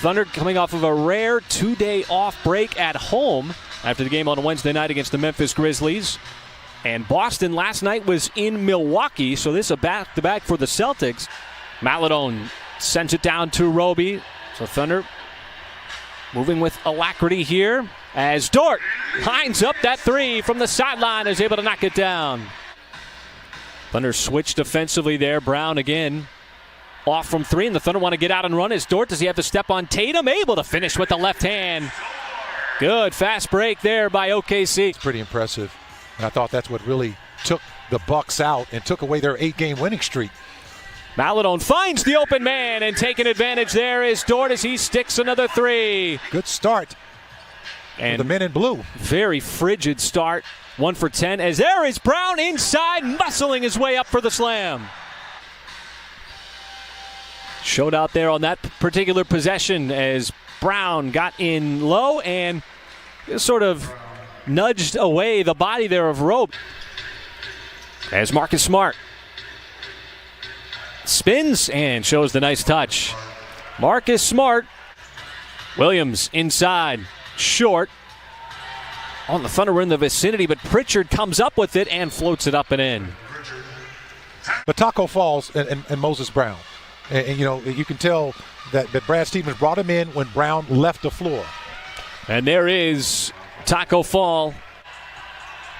Thunder coming off of a rare 2-day off break at home after the game on Wednesday night against the Memphis Grizzlies. And Boston last night was in Milwaukee, so this is a back-to-back for the Celtics. Maledon sends it down to Roby. So Thunder moving with alacrity here as Dort lines up that three from the sideline, is able to knock it down. Thunder switched defensively there. Brown again off from three, and the Thunder want to get out and run. As Dort, does he have to step on Tatum? Able to finish with the left hand. Good fast break there by OKC. It's pretty impressive. And I thought that's what really took the Bucks out and took away their 8-game winning streak. Maledon finds the open man, and taking advantage there is Dort as he sticks another three. Good start and for the men in blue. Very frigid start. 1 for 10 as there is Brown inside, muscling his way up for the slam. Showed out there on that particular possession as Brown got in low and sort of nudged away the body there of Robe. As Marcus Smart spins and shows the nice touch. Marcus Smart. Williams inside, short. On the Thunder, we're in the vicinity, but Pritchard comes up with it and floats it up and in. But Taco Falls and Moses Brown. And you know, you can tell that Brad Stevens brought him in when Brown left the floor. And there is Taco Fall.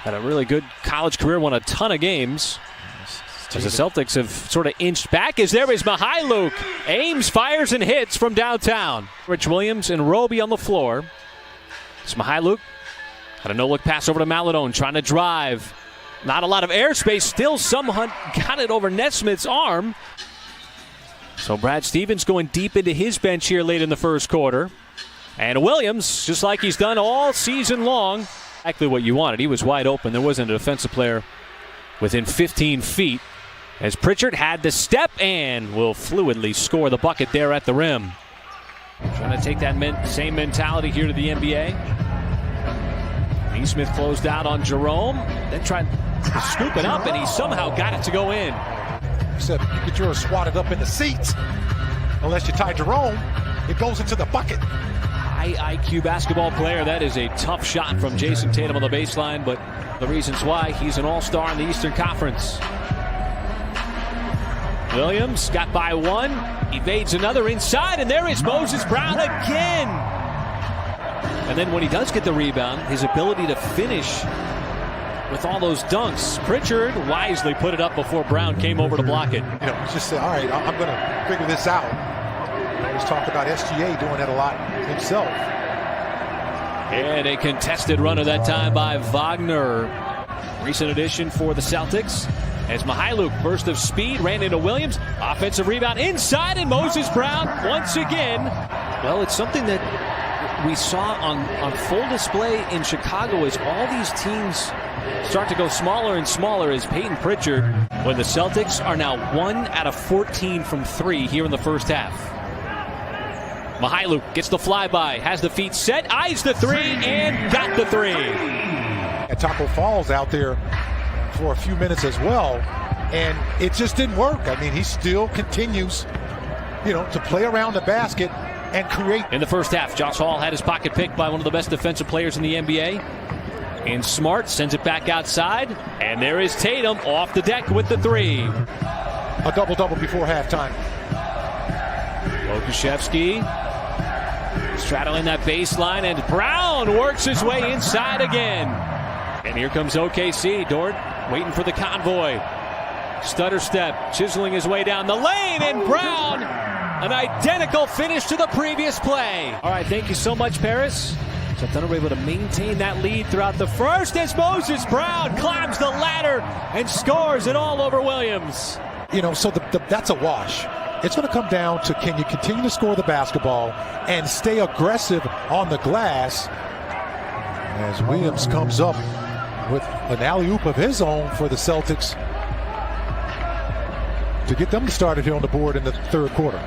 Had a really good college career, won a ton of games. As the Celtics have sort of inched back, as there is Mihailuk. Aims, fires, and hits from downtown. Rich Williams and Roby on the floor. It's Mihailuk. Had a no-look pass over to Maledon, trying to drive. Not a lot of airspace. Still, someone got it over Nesmith's arm. So Brad Stevens going deep into his bench here late in the first quarter. And Williams, just like he's done all season long, exactly what you wanted. He was wide open. There wasn't a defensive player within 15 feet. As Pritchard had the step and will fluidly score the bucket there at the rim. Trying to take that same mentality here to the NBA. Nesmith closed out on Jerome, then tried to scoop it up, and he somehow got it to go in. You said you get yours swatted up in the seats. Unless you tie Jerome, it goes into the bucket. High IQ basketball player. That is a tough shot from Jason Tatum on the baseline, but the reasons why he's an all-star in the Eastern Conference. Williams got by one, evades another inside, and there is Moses Brown again. And then when he does get the rebound, his ability to finish with all those dunks. Pritchard wisely put it up before Brown came over to block it. You know, just say, all right, I'm going to figure this out. I always talk about SGA doing that a lot himself. And a contested runner that time by Wagner. Recent addition for the Celtics. As Mihailuk, burst of speed, ran into Williams. Offensive rebound inside, and Moses Brown once again. Well, it's something that we saw on full display in Chicago as all these teams start to go smaller and smaller as Peyton Pritchard, when the Celtics are now 1 out of 14 from 3 here in the first half. Mihailuk gets the flyby, has the feet set, eyes the three, and got the three. And Taco Falls out there for a few minutes as well, and it just didn't work. I mean, he still continues, you know, to play around the basket and create. In the first half, Josh Hall had his pocket picked by one of the best defensive players in the NBA. And Smart sends it back outside. And there is Tatum off the deck with the three. A double-double before halftime. Pokusevski straddling that baseline, and Brown works his way inside again. And here comes OKC. Dort waiting for the convoy. Stutter step, chiseling his way down the lane, and Brown, an identical finish to the previous play. All right, thank you so much, Paris. So Thunder were able to maintain that lead throughout the first as Moses Brown climbs the ladder and scores it all over Williams. You know, so that's a wash. It's going to come down to, can you continue to score the basketball and stay aggressive on the glass, as Williams comes up with an alley-oop of his own for the Celtics to get them started here on the board in the third quarter.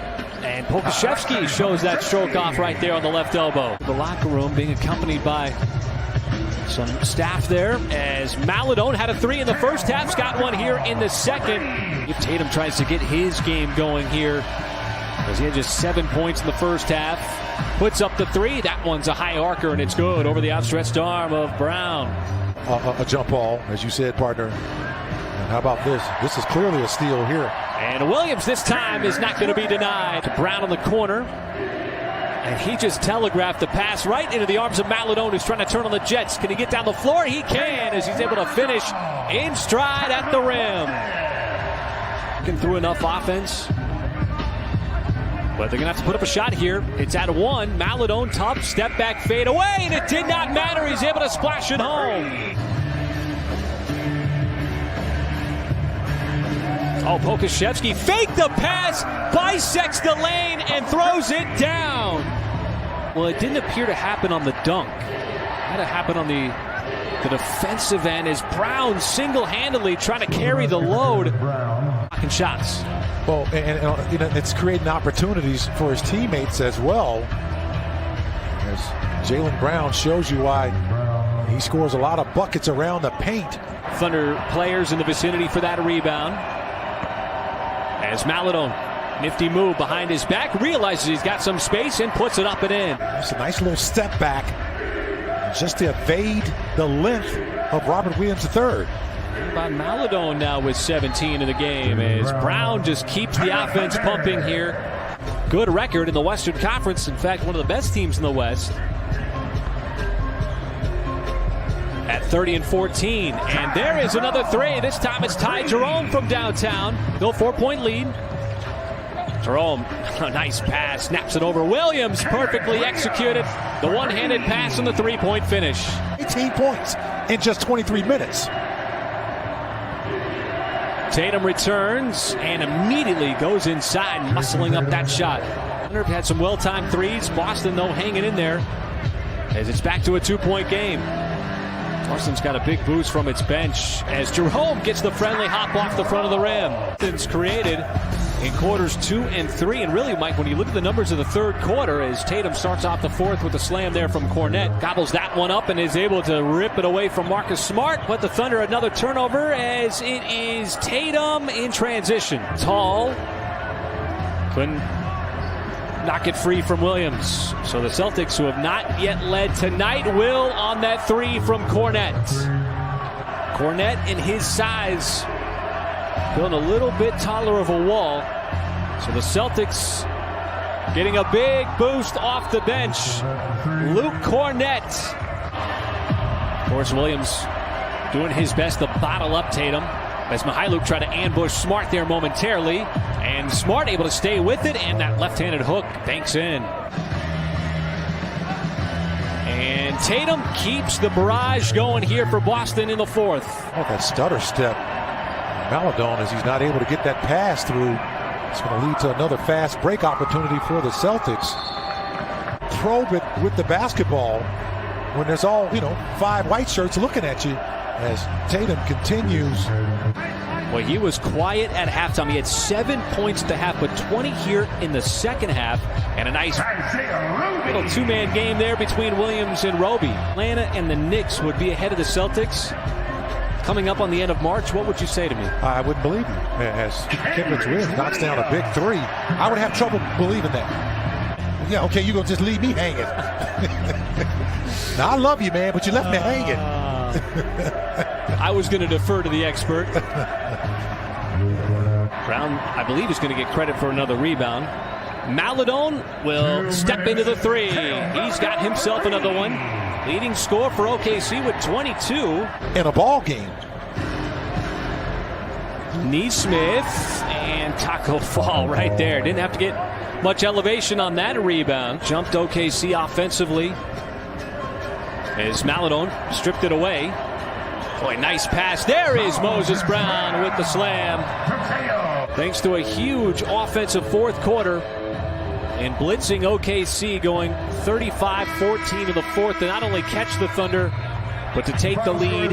And Pokusevski shows that stroke off right there on the left elbow. The locker room being accompanied by some staff there, as Maledon had a three in the first half. Scott one here in the second. If Tatum tries to get his game going here As he had just 7 points in the first half. Puts up the three. That one's a high arcer, and it's good over the outstretched arm of Brown. A jump ball, as you said, partner. And how about this? This is clearly a steal here. And Williams this time is not going to be denied. Brown on the corner. And he just telegraphed the pass right into the arms of Maladone, who's trying to turn on the Jets. Can he get down the floor? He can, as he's able to finish in stride at the rim. Looking through enough offense. But they're going to have to put up a shot here. It's at one. Maladone, tough, step back, fade away, and it did not matter. He's able to splash it home. Oh, Pokusevski faked the pass, bisects the lane, and throws it down. Well, it didn't appear to happen on the dunk. It had to happen on the defensive end as Brown single-handedly trying to carry the load. Blocking shots. Well, and you know, it's creating opportunities for his teammates as well. As Jaylen Brown shows you why he scores a lot of buckets around the paint. Thunder players in the vicinity for that rebound. As Maladone, nifty move behind his back, realizes he's got some space and puts it up and in. It's a nice little step back just to evade the length of Robert Williams III. About Maladone now with 17 in the game as Brown just keeps the offense pumping here. Good record in the Western Conference. In fact, one of the best teams in the West. At 30-14. And there is another three. This time it's Ty Jerome from downtown. Still 4-point lead. Jerome, a nice pass, snaps it over. Williams perfectly executed. The one-handed pass and the three-point finish. 18 points in just 23 minutes. Tatum returns and immediately goes inside, muscling up that shot. Thunder had some well-timed threes. Boston, though, hanging in there as it's back to a two-point game. Boston's got a big boost from its bench as Jerome gets the friendly hop off the front of the rim. It's created in quarters 2 and 3. And really, Mike, when you look at the numbers of the third quarter, as Tatum starts off the fourth with a slam there from Cornette, gobbles that one up and is able to rip it away from Marcus Smart. But the Thunder another turnover as it is Tatum in transition. Tall. Couldn't knock it free from Williams. So the Celtics, who have not yet led tonight, will on that three from Cornette. Cornette and his size building a little bit taller of a wall. So the Celtics getting a big boost off the bench. Luke Cornette. Of course, Williams doing his best to bottle up Tatum as Mykhailiuk tried to ambush Smart there momentarily. And Smart able to stay with it, and that left-handed hook banks in. And Tatum keeps the barrage going here for Boston in the fourth. Oh, that stutter step. Maladone, as he's not able to get that pass through, it's going to lead to another fast break opportunity for the Celtics. Probe it with the basketball when there's all, 5 white shirts looking at you as Tatum continues. Well, he was quiet at halftime. He had 7 points to half, but 20 here in the second half. And a nice little two-man game there between Williams and Roby. Atlanta and the Knicks would be ahead of the Celtics coming up on the end of March. What would you say to me? I wouldn't believe you. As Kenrich Williams knocks down a big three, I would have trouble believing that. Yeah, okay, you're going to just leave me hanging. Now, I love you, man, but you left me hanging. I was going to defer to the expert. Brown, I believe, is going to get credit for another rebound. Maladone will step into the three. He's got himself another one. Leading score for OKC with 22. In a ball game. Nesmith and Taco Fall right there. Didn't have to get much elevation on that rebound. Jumped OKC offensively as Maladone stripped it away. Boy, nice pass. There is Moses Brown with the slam. Thanks to a huge offensive fourth quarter. And blitzing OKC going 35-14 in the fourth to not only catch the Thunder, but to take the lead.